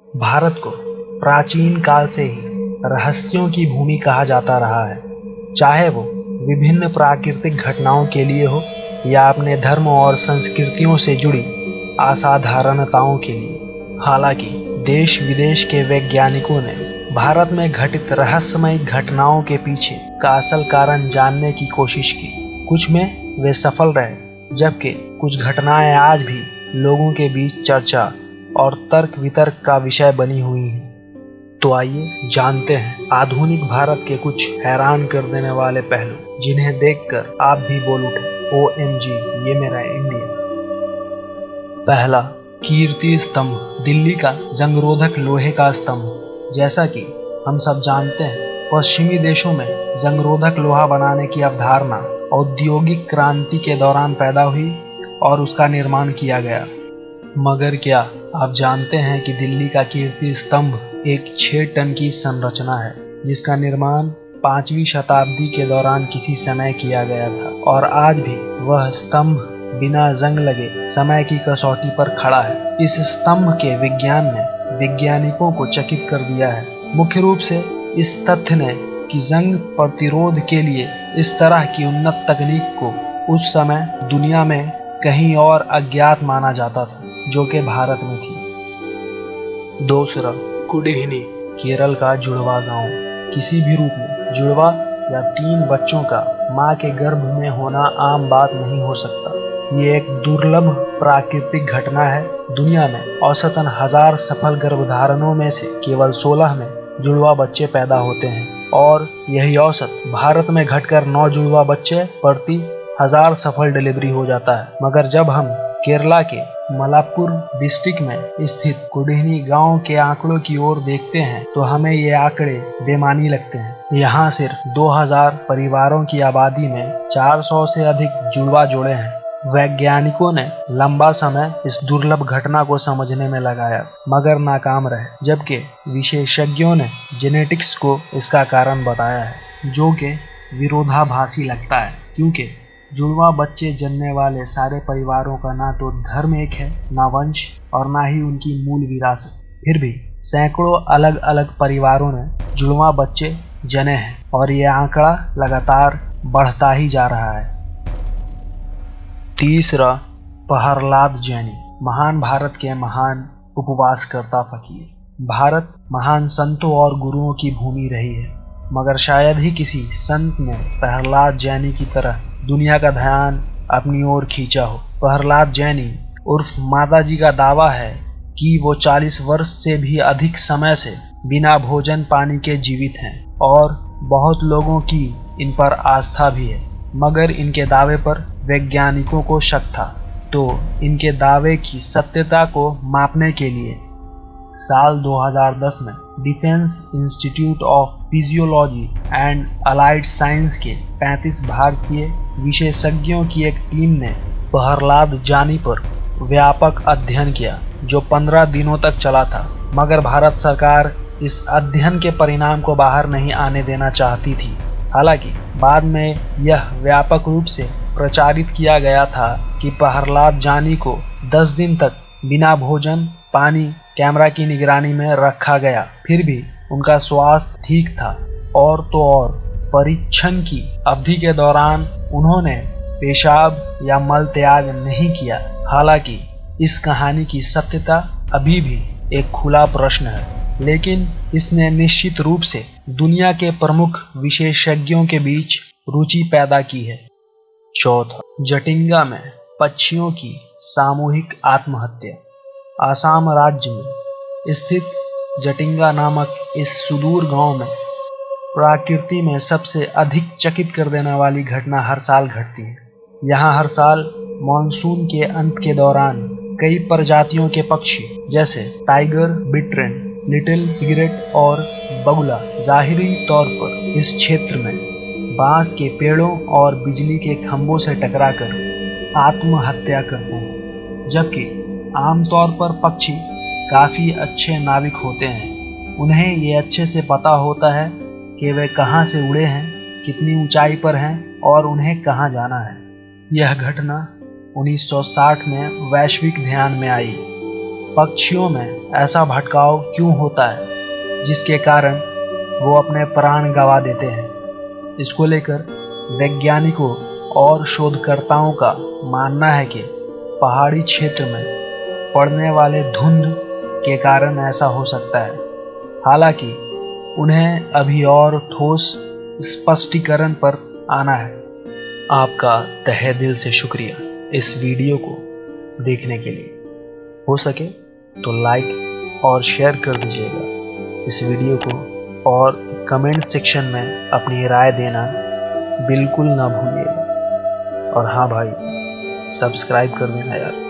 भारत को प्राचीन काल से ही रहस्यों की भूमि कहा जाता रहा है, चाहे वो विभिन्न प्राकृतिक घटनाओं के लिए हो या अपने धर्म और संस्कृतियों से जुड़ी असाधारणताओं के लिए। हालांकि देश विदेश के वैज्ञानिकों ने भारत में घटित रहस्यमय घटनाओं के पीछे का असल कारण जानने की कोशिश की। कुछ में वे सफल रहे, जबकि कुछ घटनाएं आज भी लोगों के बीच चर्चा और तर्क वितर्क का विषय बनी हुई हैं। तो आइए जानते हैं आधुनिक भारत के कुछ हैरान कर देने वाले पहलू, जिन्हें देखकर आप भी बोल उठे, OMG, ये मेरा इंडिया। पहला, कीर्ति स्तंभ, दिल्ली का जंगरोधक लोहे का स्तंभ। जैसा कि हम सब जानते हैं, पश्चिमी देशों में जंगरोधक लोहा बनाने की अवधारणा औद्योगिक क्रांति के दौरान पैदा हुई और उसका निर्माण किया गया। मगर क्या आप जानते हैं कि दिल्ली का कीर्ति स्तंभ एक 6 टन की संरचना है, जिसका निर्माण 5वीं शताब्दी के दौरान किसी समय किया गया था, और आज भी वह स्तंभ बिना जंग लगे समय की कसौटी पर खड़ा है। इस स्तंभ के विज्ञान ने वैज्ञानिकों को चकित कर दिया है, मुख्य रूप से इस तथ्य ने कि जंग प्रतिरोध के लिए इस तरह की उन्नत तकनीक को उस समय दुनिया में कहीं और अज्ञात माना जाता था, जो कि भारत में थी। दूसरा, कुडहिनी, केरल का जुड़वा गांव। किसी भी रूप में जुड़वा या 3 बच्चों का मां के गर्भ में होना आम बात नहीं हो सकता। ये एक दुर्लभ प्राकृतिक घटना है। दुनिया में औसतन 1000 सफल गर्भधारणों में से केवल 16 में जुड़वा बच्चे पैदा होते हैं, और यही औसत भारत में घटकर 9 जुड़वा बच्चे प्रति 1000 सफल डिलीवरी हो जाता है। मगर जब हम केरला के मलाप्पुर डिस्ट्रिक्ट में स्थित कुडहिनी गांव के आंकड़ों की ओर देखते हैं, तो हमें ये आंकड़े बेमानी लगते हैं। यहाँ सिर्फ 2000 परिवारों की आबादी में 400 से अधिक जुड़वा जोड़े हैं। वैज्ञानिकों ने लंबा समय इस दुर्लभ घटना को समझने में लगाया, मगर नाकाम रहे, जबकि विशेषज्ञों ने जेनेटिक्स को इसका कारण बताया है, जो कि विरोधाभासी लगता है, क्योंकि जुड़वा बच्चे जन्मने वाले सारे परिवारों का ना तो धर्म एक है, ना वंश, और ना ही उनकी मूल विरासत। फिर भी सैकड़ों अलग अलग परिवारों ने जुड़वा बच्चे जने हैं, और ये आंकड़ा लगातार बढ़ता ही जा रहा है। तीसरा, प्रहलाद जैनी, महान भारत के महान उपवासकर्ता फकीर। भारत महान संतों और गुरुओं की भूमि रही है, मगर शायद ही किसी संत ने प्रहलाद जैनी की तरह दुनिया का ध्यान अपनी ओर खींचा हो। प्रहलाद जैनी उर्फ माताजी का दावा है कि वो 40 वर्ष से भी अधिक समय से बिना भोजन पानी के जीवित हैं, और बहुत लोगों की इन पर आस्था भी है। मगर इनके दावे पर वैज्ञानिकों को शक था, तो इनके दावे की सत्यता को मापने के लिए साल 2010 में defence institute of physiology and allied science के 35 भारतीय विशेषज्ञों की एक टीम ने प्रहलाद जैनी पर व्यापक अध्ययन किया, जो 15 दिनों तक चला था। मगर भारत सरकार इस अध्ययन के परिणाम को बाहर नहीं आने देना चाहती थी। हालांकि बाद में यह व्यापक रूप से प्रचारित किया गया था कि प्रहलाद जैनी को 10 दिन तक बिना भोजन पानी कैमरा की निगरानी में रखा गया, फिर भी उनका स्वास्थ्य ठीक था, और तो और परीक्षण की अवधि के दौरान उन्होंने पेशाब या मल त्याग नहीं किया। हालांकि इस कहानी की सत्यता अभी भी एक खुला प्रश्न है, लेकिन इसने निश्चित रूप से दुनिया के प्रमुख विशेषज्ञों के बीच रुचि पैदा की है। चौथा, जटिंगा में पक्षियों की सामूहिक आत्महत्या। आसाम राज्य में स्थित जटिंगा नामक इस सुदूर गांव में प्रकृति में सबसे अधिक चकित कर देने वाली घटना हर साल घटती है। यहाँ हर साल मानसून के अंत के दौरान कई प्रजातियों के पक्षी जैसे टाइगर, बिटरेन, लिटिल इग्रेट और बगुला जाहिरी तौर पर इस क्षेत्र में बांस के पेड़ों और बिजली के खंभों से टकराकर आत्महत्या करते हैं। जबकि आमतौर पर पक्षी काफी अच्छे नाविक होते हैं, उन्हें ये अच्छे से पता होता है कि वे कहाँ से उड़े हैं, कितनी ऊंचाई पर हैं और उन्हें कहाँ जाना है। यह घटना 1960 में वैश्विक ध्यान में आई। पक्षियों में ऐसा भटकाव क्यों होता है जिसके कारण वो अपने प्राण गंवा देते हैं। इसको लेकर वैज्ञानिकों और शोधकर्ताओं का मानना है कि पहाड़ी क्षेत्र में पड़ने वाले धुंध के कारण ऐसा हो सकता है। हालांकि उन्हें अभी और ठोस स्पष्टीकरण पर आना है। आपका तहे दिल से शुक्रिया इस वीडियो को देखने के लिए। हो सके तो लाइक और शेयर कर दीजिएगा इस वीडियो को, और कमेंट सेक्शन में अपनी राय देना बिल्कुल ना भूलिएगा। और हाँ भाई, सब्सक्राइब कर देना यार।